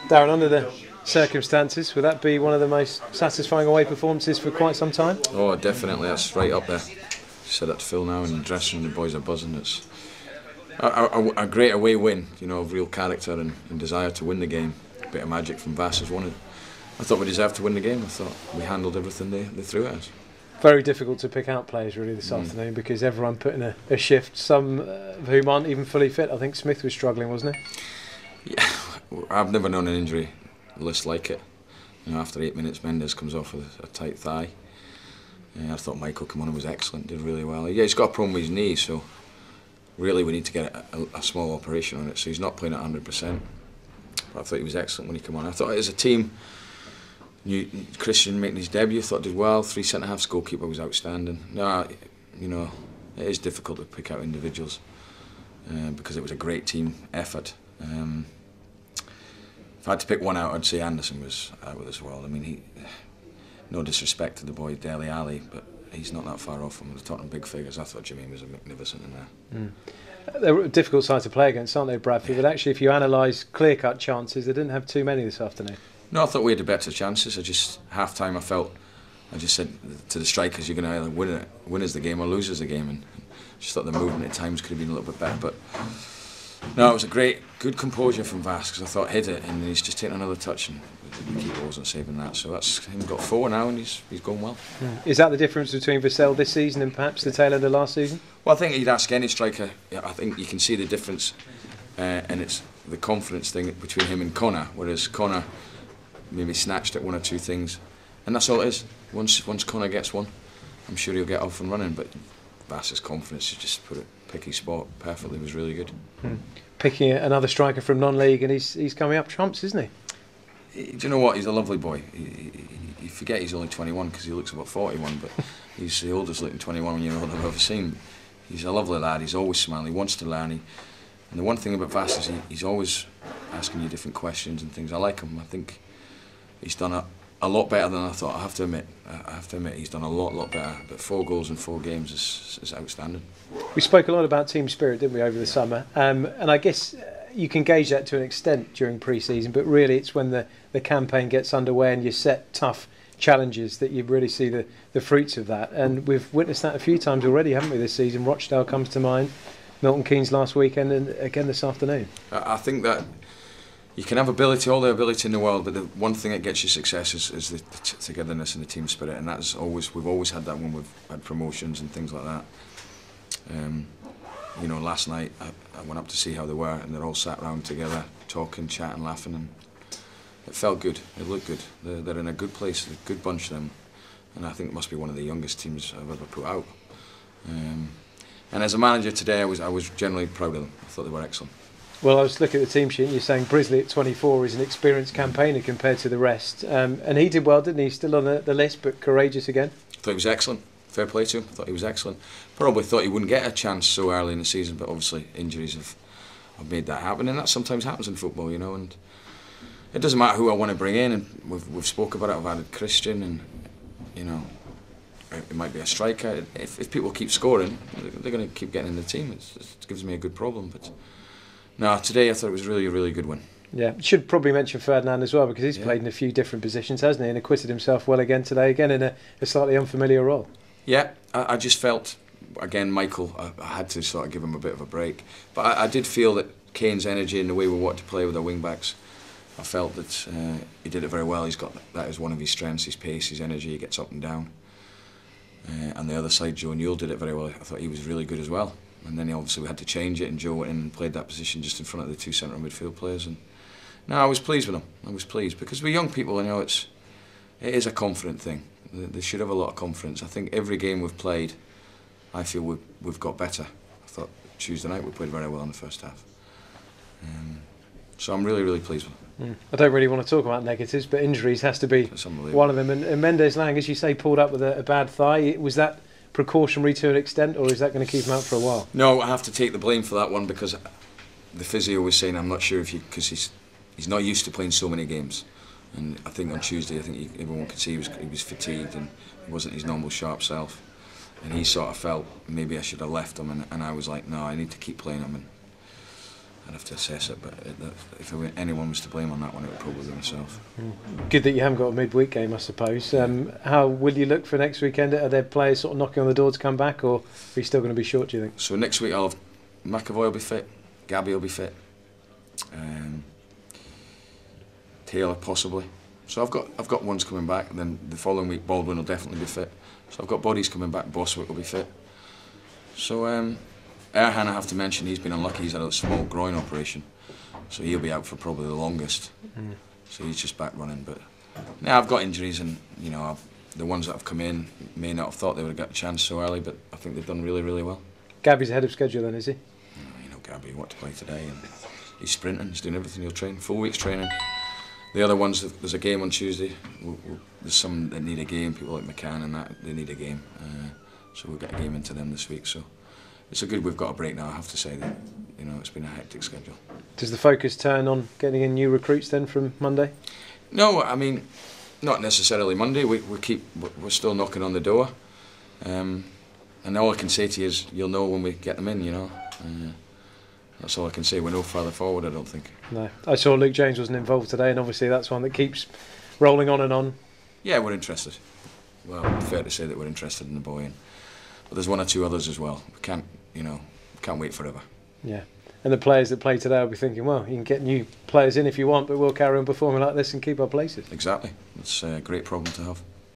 Darren, under the circumstances, would that be one of the most satisfying away performances for quite some time? Oh, definitely. That's right up there. Said that to Phil now, and the dressing room, the boys are buzzing. It's a great away win, you know, of real character and desire to win the game. A bit of magic from Vass has won it. I thought we deserved to win the game. I thought we handled everything they threw at us. Very difficult to pick out players really this afternoon, because everyone put in a shift, some of whom aren't even fully fit. I think Smith was struggling, wasn't he? Yeah, I've never known an injury list like it. You know, after 8 minutes, Mendes comes off with a tight thigh. I thought Michael came on and was excellent, did really well. Yeah, he's got a problem with his knee, so really we need to get a small operation on it. So he's not playing at 100%. But I thought he was excellent when he came on. I thought as a team, Christian making his debut, I thought did well. 3 centre-halves, goalkeeper was outstanding. No, you know, it is difficult to pick out individuals because it was a great team effort. If I had to pick one out, I'd say Anderson was out with us well. I mean, no disrespect to the boy Dele Alli, but he's not that far off from the Tottenham big figures. I thought Jermaine was magnificent in there. They're a difficult side to play against, aren't they, Bradford? But actually, if you analyse clear-cut chances, they didn't have too many this afternoon. No, I thought we had the better chances. Half-time, I just said to the strikers, you're going to either win us the game or lose us the game. And just thought the movement at times could have been a little bit better. But no, it was good composure from Vass, because I thought hit it and he's just taken another touch and the keeper wasn't saving that. So that's him got 4 now and he's going well. Is that the difference between Vassell this season and perhaps the tail end of last season? Well, I think you'd ask any striker. I think you can see the difference, and it's the confidence thing between him and Connor. Whereas Connor maybe snatched at 1 or 2 things, and that's all it is. Once Connor gets one, I'm sure he'll get off and running. But Vass's confidence to just pick his spot perfectly was really good. Picking another striker from non-league, and he's coming up trumps, isn't he? Do you know what? He's a lovely boy. You forget he's only 21 because he looks about 41, but he's the oldest looking 21-year-old I've ever seen. He's a lovely lad. He's always smiling. He wants to learn. And the one thing about Vass is he's always asking you different questions and things. I like him. I think he's done a lot better than I thought. I have to admit he's done a lot better. But 4 goals in 4 games is outstanding. We spoke a lot about team spirit, didn't we, over the summer? And I guess you can gauge that to an extent during pre-season, but really it's when the campaign gets underway and you set tough challenges that you really see the fruits of that. And we've witnessed that a few times already, haven't we, this season? Rochdale comes to mind, Milton Keynes last weekend, and again this afternoon. I think that you can have all the ability in the world, but the one thing that gets you success is the togetherness and the team spirit, and we've always had that when we've had promotions and things like that. You know, last night I went up to see how they were, and they're all sat around together, talking, chatting, laughing, and it felt good. It looked good. They're in a good place, a good bunch of them, and I think it must be one of the youngest teams I've ever put out. And as a manager today, I was generally proud of them. I thought they were excellent. Well, I was looking at the team sheet and you're saying Brisley at 24 is an experienced campaigner compared to the rest. And he did well, didn't he? Still on the list, but courageous again. I thought he was excellent. Fair play to him. I thought he was excellent. Probably thought he wouldn't get a chance so early in the season, but obviously injuries have made that happen. And that sometimes happens in football, you know. And it doesn't matter who I want to bring in. And we've spoke about it. I've added Christian and, you know, it might be a striker. If people keep scoring, they're going to keep getting in the team. It gives me a good problem. But no, today I thought it was really a really good one. Yeah, should probably mention Ferdinand as well, because he's played in a few different positions, hasn't he? And acquitted himself well again today, again in a slightly unfamiliar role. Yeah, I just felt, again, Michael, I had to sort of give him a bit of a break. But I did feel that Kane's energy and the way we want to play with our wing-backs, I felt that he did it very well. He's got that as one of his strengths, his pace, his energy, he gets up and down. On the other side, Joe Newell did it very well. I thought he was really good as well. And then obviously we had to change it, and Joe went in and played that position just in front of the 2 central midfield players. And no, I was pleased with them. I was pleased because we're young people. You know, it is a confident thing. They should have a lot of confidence. I think every game we've played, I feel we've got better. I thought Tuesday night we played very well in the first half. So I'm really pleased with them. I don't really want to talk about negatives, but injuries has to be one of them. And Mendes-Lang, as you say, pulled up with a bad thigh. Was that precautionary to an extent, or is that going to keep him out for a while? No, I have to take the blame for that one, because the physio was saying I'm not sure if because he's not used to playing so many games, and I think on Tuesday everyone could see he was fatigued and he wasn't his normal sharp self, and he sort of felt maybe I should have left him, and I was like, no, I need to keep playing him. I'd have to assess it, but if anyone was to blame on that one, it would probably be myself. Good that you haven't got a midweek game, I suppose. How will you look for next weekend? Are there players sort of knocking on the door to come back, or are you still going to be short, do you think? So next week I'll have McAvoy will be fit, Gabby will be fit, Taylor possibly. So I've got ones coming back, and then the following week Baldwin will definitely be fit. So I've got bodies coming back. Boswick will be fit. So Erhan, I have to mention, he's been unlucky. He's had a small groin operation, so he'll be out for probably the longest. So he's just back running. But now I've got injuries, and you know the ones that have come in may not have thought they would have got a chance so early, but I think they've done really, really well. Gabby's ahead of schedule then, is he? You know, Gabby want to play today, and he's sprinting. He's doing everything. He'll train full week's training. The other ones, there's a game on Tuesday. There's some that need a game. People like McCann and that, they need a game. So we'll get a game into them this week. So it's a good. We've got a break now. I have to say that, you know, it's been a hectic schedule. Does the focus turn on getting in new recruits then from Monday? No, I mean, not necessarily Monday. We're still knocking on the door, and all I can say to you is you'll know when we get them in. You know. That's all I can say. We're no further forward, I don't think. No. I saw Luke James wasn't involved today, and obviously that's one that keeps rolling on and on. Yeah, we're interested. Well, fair to say that we're interested in the boy, but there's one or two others as well. We can't wait forever. Yeah, and the players that play today will be thinking, well, you can get new players in if you want, but we'll carry on performing like this and keep our places. Exactly. It's a great problem to have.